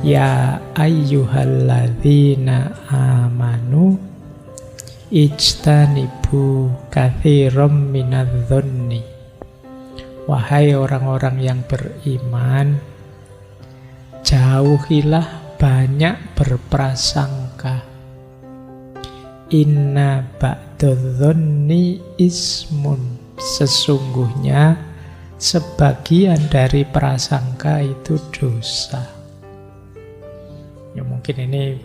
Ya ayyuhalladzina amanu ijtanibu katsiran minadh-dhonni. Wahai orang-orang yang beriman, jauhilah banyak berprasangka. Inna ba'dadh-dhonni ismun. Sesungguhnya sebagian dari prasangka itu dosa. Ya mungkin ini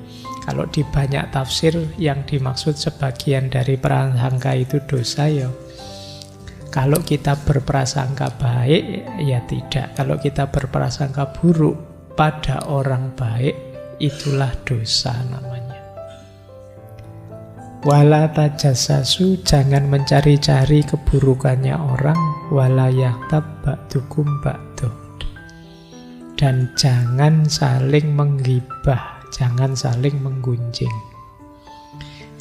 kalau di banyak tafsir yang dimaksud sebagian dari prasangka itu dosa ya. Kalau kita berprasangka baik ya tidak. Kalau kita berprasangka buruk pada orang baik itulah dosa namanya. Wala tajassasu, jangan mencari-cari keburukannya orang. Wala yaghtab ba'dukum ba'duh. Dan jangan saling menggibah, jangan saling menggunjing.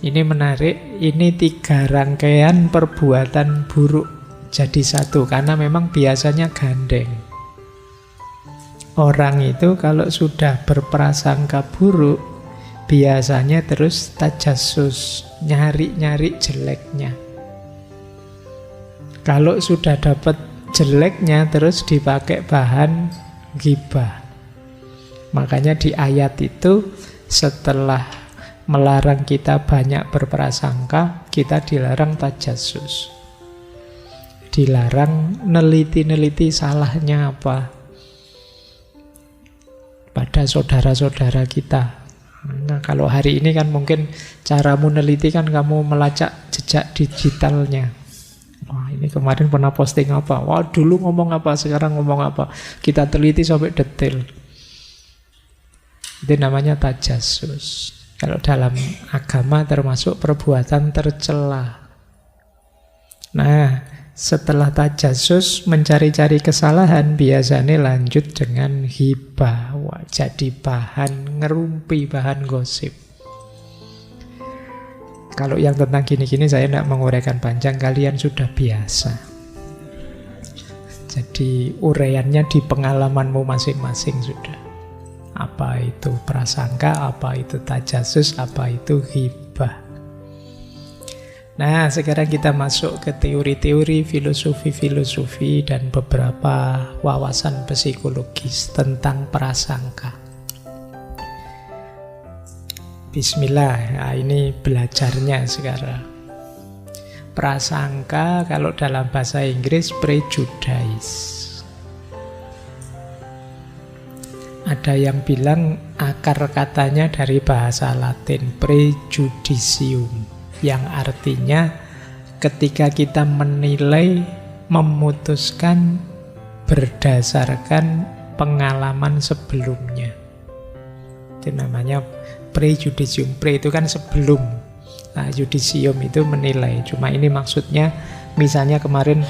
Ini menarik, ini 3 rangkaian perbuatan buruk jadi satu, karena memang biasanya gandeng. Orang itu kalau sudah berprasangka buruk, biasanya terus tajassus, nyari-nyari jeleknya. Kalau sudah dapat jeleknya, terus dipakai bahan ghibah. Makanya di ayat itu setelah melarang kita banyak berprasangka, kita dilarang tajassus. Dilarang neliti-neliti salahnya apa pada saudara-saudara kita. Nah, kalau hari ini kan mungkin caramu neliti kan kamu melacak jejak digitalnya. Wah, ini kemarin pernah posting apa? Wah, dulu ngomong apa, sekarang ngomong apa. Kita teliti sampai detail. Itu namanya tajassus. Kalau dalam agama termasuk perbuatan tercela. Nah, setelah tajassus mencari-cari kesalahan, biasanya lanjut dengan ghibah. Wah, jadi bahan ngerumpi, bahan gosip. Kalau yang tentang gini-gini saya tidak menguraikan panjang, kalian sudah biasa. Jadi uraiannya di pengalamanmu masing-masing sudah. Apa itu prasangka, apa itu tajassus, apa itu ghibah. Nah, sekarang kita masuk ke teori-teori filosofi-filosofi dan beberapa wawasan psikologis tentang prasangka. Bismillah, nah ini belajarnya sekarang. Prasangka kalau dalam bahasa Inggris prejudice. Ada yang bilang akar katanya dari bahasa Latin prejudicium, yang artinya ketika kita menilai, memutuskan berdasarkan pengalaman sebelumnya. Itu namanya prejudicium. Pre itu kan sebelum. Nah, judicium itu menilai. Cuma ini maksudnya misalnya kemarin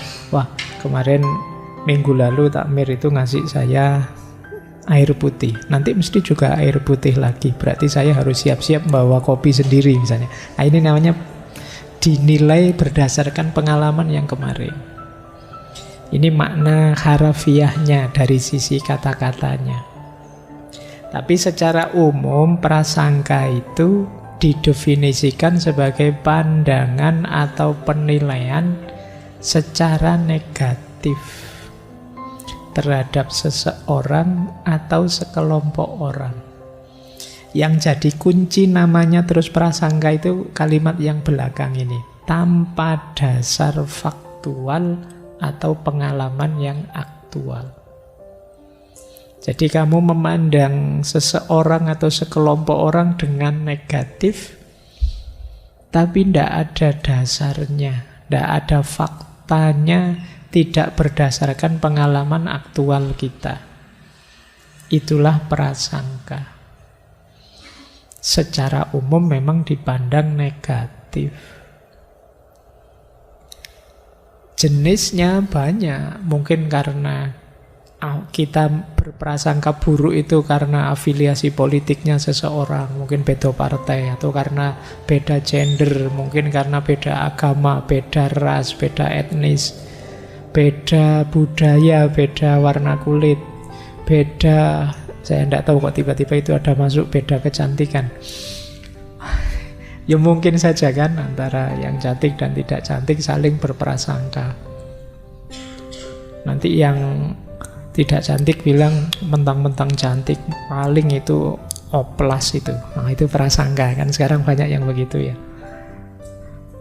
minggu lalu takmir itu ngasih saya air putih. Nanti mesti juga air putih lagi. Berarti saya harus siap-siap bawa kopi sendiri misalnya. Nah, ini namanya dinilai berdasarkan pengalaman yang kemarin. Ini makna harafiahnya dari sisi kata-katanya. Tapi secara umum prasangka itu didefinisikan sebagai pandangan atau penilaian secara negatif terhadap seseorang atau sekelompok orang. Yang jadi kunci namanya terus prasangka itu kalimat yang belakang ini, tanpa dasar faktual atau pengalaman yang aktual. Jadi kamu memandang seseorang atau sekelompok orang dengan negatif, tapi tidak ada dasarnya, tidak ada faktanya, tidak berdasarkan pengalaman aktual kita. Itulah prasangka. Secara umum memang dipandang negatif. Jenisnya banyak, mungkin karena kita berprasangka buruk itu karena afiliasi politiknya seseorang, mungkin beda partai, atau karena beda gender, mungkin karena beda agama, beda ras, beda etnis, beda budaya, beda warna kulit, beda Saya tidak tahu kok tiba-tiba itu ada masuk beda kecantikan. Ya mungkin saja kan antara yang cantik dan tidak cantik saling berprasangka. Nanti yang tidak cantik bilang mentang-mentang cantik, paling itu oplas itu. Nah, itu prasangka kan sekarang banyak yang begitu ya.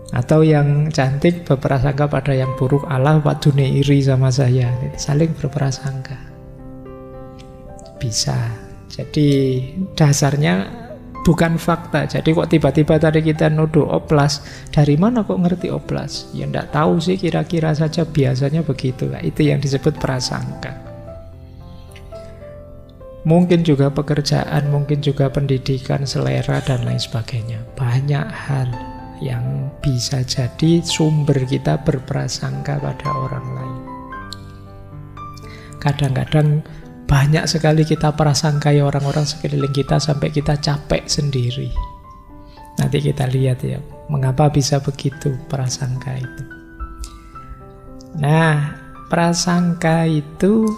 Atau yang cantik berprasangka pada yang buruk, Allah padune iri sama saya. Saling berprasangka. Bisa. Jadi dasarnya bukan fakta. Jadi kok tiba-tiba tadi kita nuduh oplas, dari mana kok ngerti oplas? Ya enggak tahu sih, kira-kira saja biasanya begitu. Itu yang disebut prasangka. Mungkin juga pekerjaan, mungkin juga pendidikan, selera, dan lain sebagainya. Banyak hal yang bisa jadi sumber kita berprasangka pada orang lain. Kadang-kadang banyak sekali kita prasangkai orang-orang sekeliling kita sampai kita capek sendiri. Nanti kita lihat ya, mengapa bisa begitu prasangka itu. Nah, prasangka itu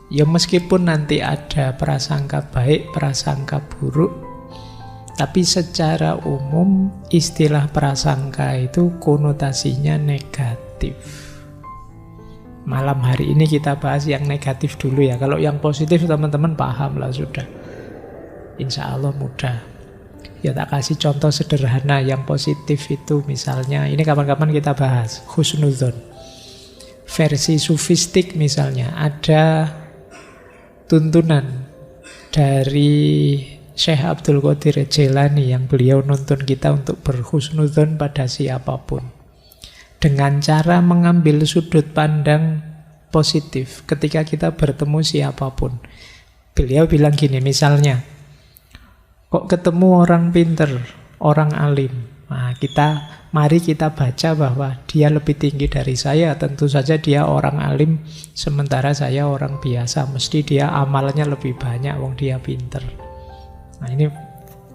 ya meskipun nanti ada prasangka baik, prasangka buruk, tapi secara umum istilah prasangka itu konotasinya negatif. Malam hari ini kita bahas yang negatif dulu ya. Kalau yang positif teman-teman paham lah sudah. Insya Allah mudah. Ya tak kasih contoh sederhana yang positif itu misalnya. Ini kapan-kapan kita bahas. Husnudzon. Versi sufistik misalnya. Ada tuntunan dari Syekh Abdul Qadir Jailani yang beliau nuntun kita untuk berhusnudzon pada siapapun dengan cara mengambil sudut pandang positif ketika kita bertemu siapapun. Beliau bilang gini misalnya, kok ketemu orang pinter, orang alim, nah mari kita baca bahwa dia lebih tinggi dari saya. Tentu saja dia orang alim, sementara saya orang biasa. Mesti dia amalnya lebih banyak, wong dia pinter. Nah ini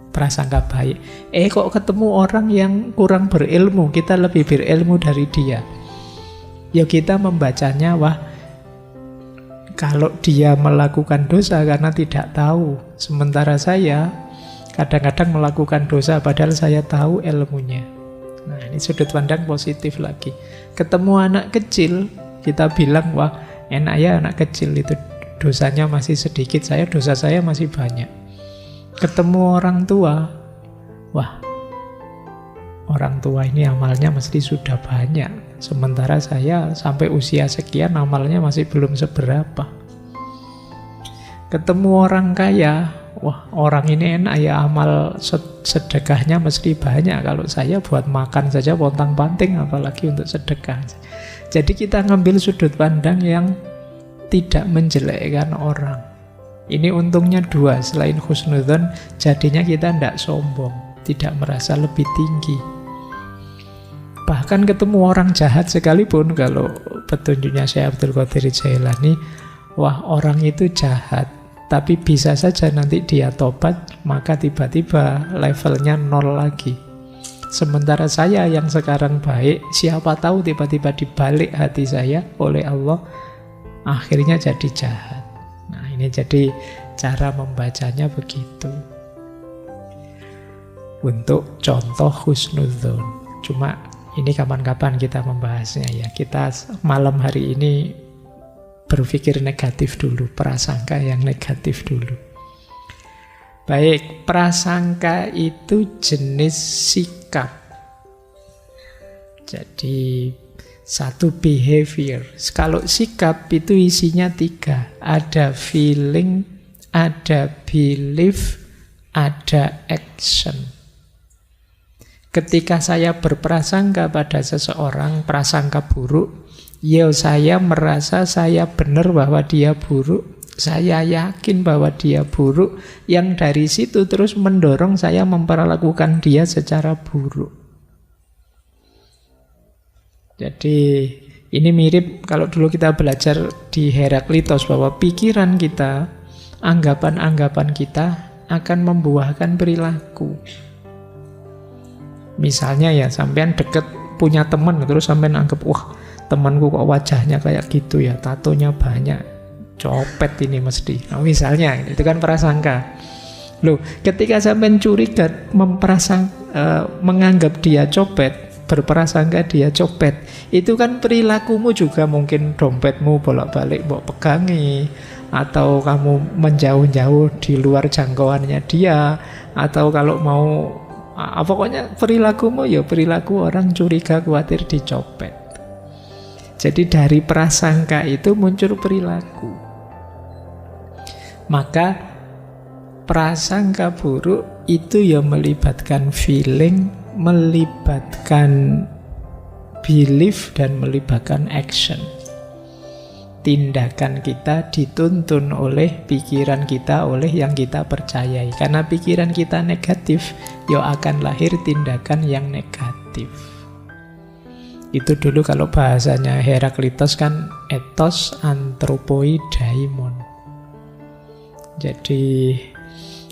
prasangka baik. Kok ketemu orang yang kurang berilmu, kita lebih berilmu dari dia. Ya kita membacanya, wah kalau dia melakukan dosa karena tidak tahu, sementara saya kadang-kadang melakukan dosa padahal saya tahu ilmunya. Nah ini sudut pandang positif lagi. Ketemu anak kecil, kita bilang, wah enak ya anak kecil itu dosanya masih sedikit, dosa saya masih banyak. Ketemu orang tua, wah orang tua ini amalnya mesti sudah banyak, sementara saya sampai usia sekian amalnya masih belum seberapa. Ketemu orang kaya, wah orang ini enak ya amal sedekahnya mesti banyak, kalau saya buat makan saja pontang-panting apalagi untuk sedekah. Jadi kita ngambil sudut pandang yang tidak menjelekkan orang. Ini untungnya dua, selain husnudzon, jadinya kita tidak sombong, tidak merasa lebih tinggi. Bahkan ketemu orang jahat sekalipun, kalau petunjuknya Syekh Abdul Qadir Jailani, wah orang itu jahat, tapi bisa saja nanti dia tobat, maka tiba-tiba levelnya 0 lagi. Sementara saya yang sekarang baik, siapa tahu tiba-tiba dibalik hati saya oleh Allah, akhirnya jadi jahat. Ini jadi cara membacanya begitu. Untuk contoh husnudzon. Cuma ini kapan-kapan kita membahasnya ya. Kita malam hari ini berpikir negatif dulu, prasangka yang negatif dulu. Baik, prasangka itu jenis sikap. Jadi satu behavior. Kalau sikap itu isinya 3. Ada feeling, ada belief, ada action. Ketika saya berprasangka pada seseorang, prasangka buruk, ya saya merasa saya benar bahwa dia buruk, saya yakin bahwa dia buruk, yang dari situ terus mendorong saya memperlakukan dia secara buruk. Jadi ini mirip kalau dulu kita belajar di Heraklitos bahwa pikiran kita, anggapan-anggapan kita akan membuahkan perilaku. Misalnya ya, sampean deket punya teman terus sampean anggap, wah temanku kok wajahnya kayak gitu ya, tatonya banyak, copet ini mesti. Nah, misalnya itu kan prasangka. Loh, ketika sampean curiga menganggap dia copet, berprasangka dia copet, itu kan perilakumu juga mungkin dompetmu bolak-balik mbok pegangi, atau kamu menjauh-jauh di luar jangkauannya dia, atau kalau mau pokoknya perilakumu ya perilaku orang curiga khawatir dicopet. Jadi dari prasangka itu muncul perilaku. Maka prasangka buruk itu ya melibatkan feeling, melibatkan belief, dan melibatkan action. Tindakan kita dituntun oleh pikiran kita, oleh yang kita percayai. Karena pikiran kita negatif, ya akan lahir tindakan yang negatif. Itu dulu kalau bahasanya Heraklitos kan ethos anthropoi daimon. Jadi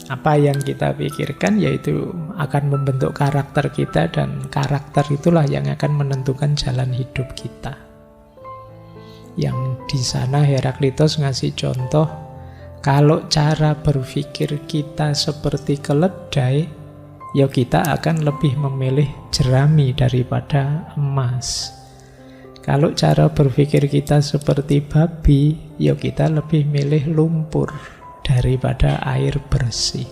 apa yang kita pikirkan yaitu akan membentuk karakter kita, dan karakter itulah yang akan menentukan jalan hidup kita. Yang di sana Heraklitos ngasih contoh, kalau cara berpikir kita seperti keledai, ya kita akan lebih memilih jerami daripada emas. Kalau cara berpikir kita seperti babi, ya kita lebih milih lumpur daripada air bersih.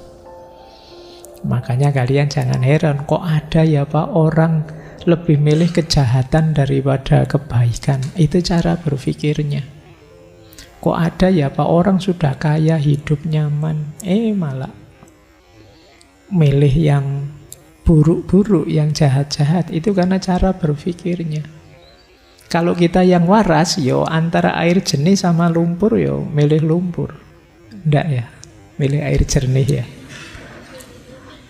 Makanya kalian jangan heran, kok ada ya Pak orang lebih milih kejahatan daripada kebaikan. Itu cara berpikirnya. Kok ada ya Pak orang sudah kaya, hidup nyaman, malah milih yang buruk-buruk, yang jahat-jahat. Itu karena cara berpikirnya. Kalau kita yang waras, yo antara air jernih sama lumpur, yo milih lumpur. Enggak ya, milih air jernih ya.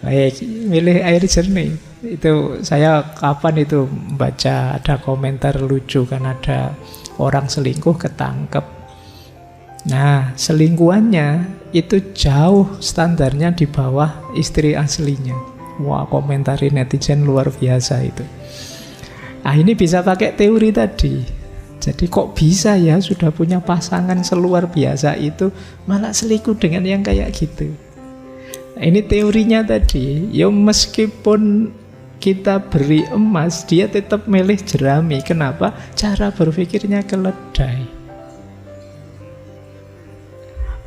Baik, milih air jernih. Itu saya kapan itu baca ada komentar lucu, kan ada orang selingkuh ketangkep. Nah, selingkuhannya itu jauh standarnya di bawah istri aslinya. Wah, komentari netizen luar biasa itu. Ah, ini bisa pakai teori tadi. Jadi kok bisa ya sudah punya pasangan seluar biasa itu malah selingkuh dengan yang kayak gitu. Nah, ini teorinya tadi. Ya meskipun kita beri emas, dia tetap milih jerami. Kenapa? Cara berpikirnya keledai.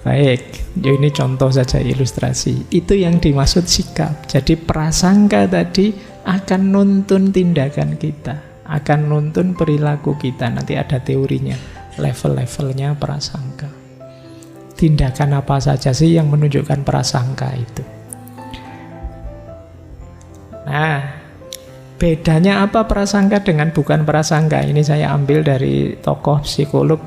Baik, ya ini contoh saja ilustrasi. Itu yang dimaksud sikap. Jadi prasangka tadi akan nuntun tindakan kita, akan nuntun perilaku kita. Nanti ada teorinya, level-levelnya prasangka. Tindakan apa saja sih yang menunjukkan prasangka itu? Nah, bedanya apa prasangka dengan bukan prasangka? Ini saya ambil dari tokoh psikolog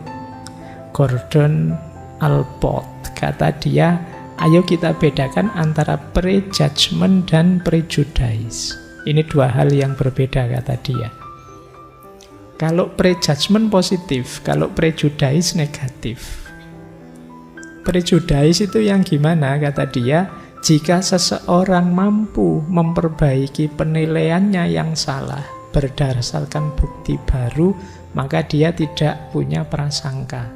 Gordon Allport. Kata dia, ayo kita bedakan antara prejudgment dan prejudice. Ini dua hal yang berbeda, kata dia. Kalau prejudgment positif, kalau prejudice negatif. Prejudice itu yang gimana, kata dia? Jika seseorang mampu memperbaiki penilaiannya yang salah berdasarkan bukti baru, maka dia tidak punya prasangka.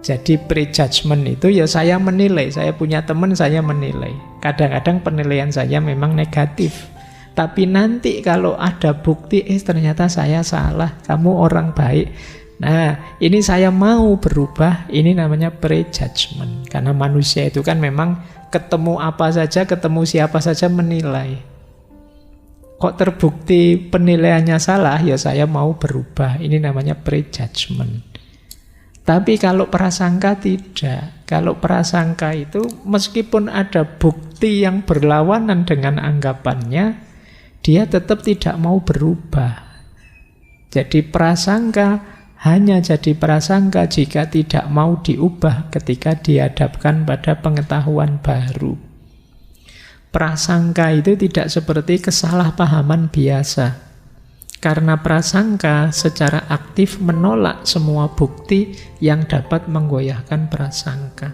Jadi prejudgment itu ya saya menilai, saya punya teman, saya menilai. Kadang-kadang penilaian saya memang negatif. Tapi nanti kalau ada bukti, ternyata saya salah, kamu orang baik. Nah, ini saya mau berubah, ini namanya prejudgment. Karena manusia itu kan memang ketemu apa saja, ketemu siapa saja menilai. Kok terbukti penilaiannya salah, ya saya mau berubah. Ini namanya prejudgment. Tapi kalau prasangka tidak. Kalau prasangka itu meskipun ada bukti yang berlawanan dengan anggapannya, dia tetap tidak mau berubah. Jadi prasangka hanya jadi prasangka jika tidak mau diubah ketika dihadapkan pada pengetahuan baru. Prasangka itu tidak seperti kesalahpahaman biasa. Karena prasangka secara aktif menolak semua bukti yang dapat menggoyahkan prasangka.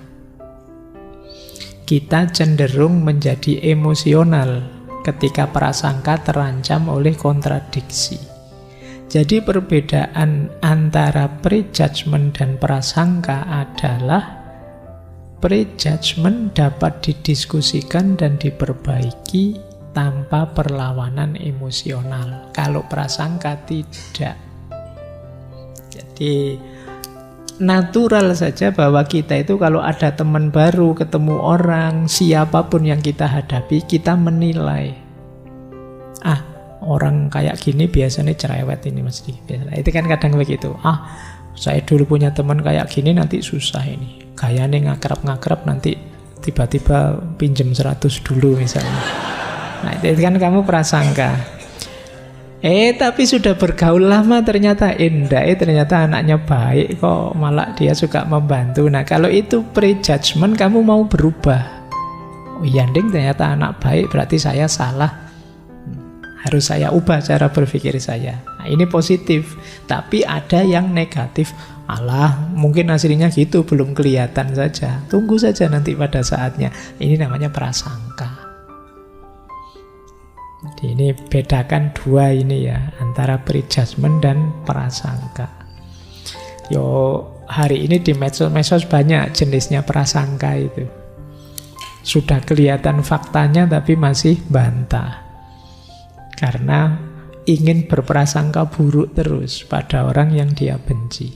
Kita cenderung menjadi emosional ketika prasangka terancam oleh kontradiksi. Jadi perbedaan antara prejudgment dan prasangka adalah prejudgment dapat didiskusikan dan diperbaiki tanpa perlawanan emosional. Kalau prasangka tidak. Jadi natural saja bahwa kita itu kalau ada teman baru, ketemu orang, siapapun yang kita hadapi, kita menilai. Orang kayak gini biasanya cerewet ini mesti. Itu kan kadang begitu. Saya dulu punya teman kayak gini nanti susah ini. Gayanya ngakrab-ngakrab nanti tiba-tiba pinjem 100 dulu misalnya. Nah itu kan kamu prasangka. Tapi sudah bergaul lama ternyata ternyata anaknya baik kok, malah dia suka membantu. Nah kalau itu prejudgment, kamu mau berubah. Ding ternyata anak baik, berarti saya salah. Harus saya ubah cara berpikir saya. Nah, ini positif. Tapi ada yang negatif. Mungkin hasilnya gitu, belum kelihatan saja. Tunggu saja nanti pada saatnya. Ini namanya prasangka. Jadi ini bedakan dua ini ya, antara prejudgment dan prasangka. Hari ini di medsos banyak jenisnya prasangka itu. Sudah kelihatan faktanya tapi masih bantah. Karena ingin berprasangka buruk terus pada orang yang dia benci.